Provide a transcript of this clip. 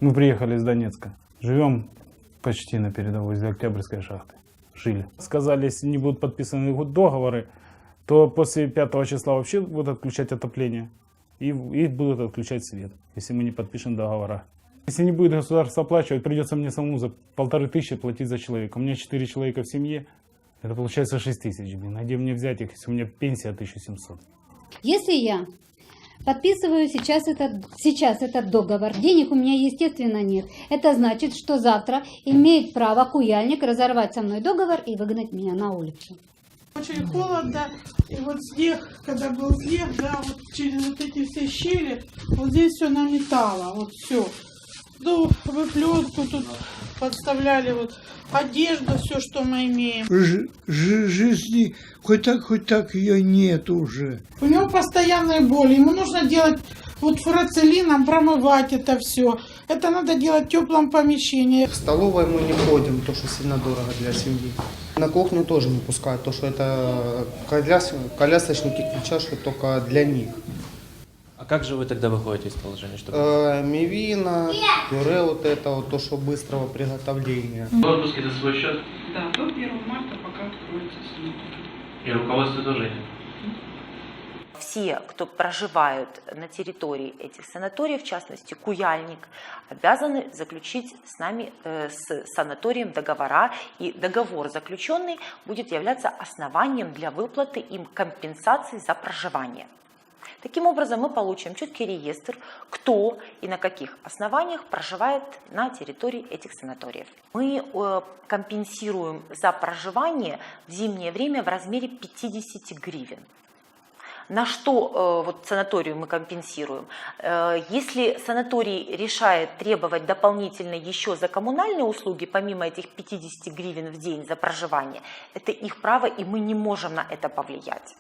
Мы приехали из Донецка. Живем почти на передовой, возле Октябрьской шахты. Жили. Сказали, если не будут подписаны договоры, то после 5 числа вообще будут отключать отопление. И будут отключать свет, если мы не подпишем договора. Если не будет государство оплачивать, придется мне самому за 1500 платить за человека. У меня 4 человека в семье, это получается 6000, блин. А где мне взять их, если у меня пенсия 1700? Если я подписываю сейчас этот договор, денег у меня, естественно, нет. Это значит, что завтра имеет право куяльник разорвать со мной договор и выгнать меня на улицу. Очень холодно, и вот снег, когда был снег, да, вот через вот эти все щели, вот здесь все наметало, вот все. Ну, мы пленку тут подставляли, вот одежду, все, что мы имеем. Жизни хоть так ее нет уже. У него постоянные боли, ему нужно делать вот фурацилином, промывать это все. Это надо делать в теплом помещении. В столовой мы не ходим, то, что сильно дорого для семьи. На кухню тоже не пускают, то, что это колясочники кричат, что только для них. А как же вы тогда выходите из положения? Чтобы... Мивина, пюре вот это, вот, то, что быстрого приготовления. Отпуски за свой счет? Да, до 1 марта пока откроется снова. И руководство тоже нет? Все, кто проживают на территории этих санаториев, в частности Куяльник, обязаны заключить с нами, с санаторием договора. И договор заключенный будет являться основанием для выплаты им компенсации за проживание. Таким образом, мы получим четкий реестр, кто и на каких основаниях проживает на территории этих санаториев. Мы компенсируем за проживание в зимнее время в размере 50 гривен. На что вот санаторию мы компенсируем? Если санаторий решает требовать дополнительно еще за коммунальные услуги, помимо этих 50 гривен в день за проживание, это их право, и мы не можем на это повлиять.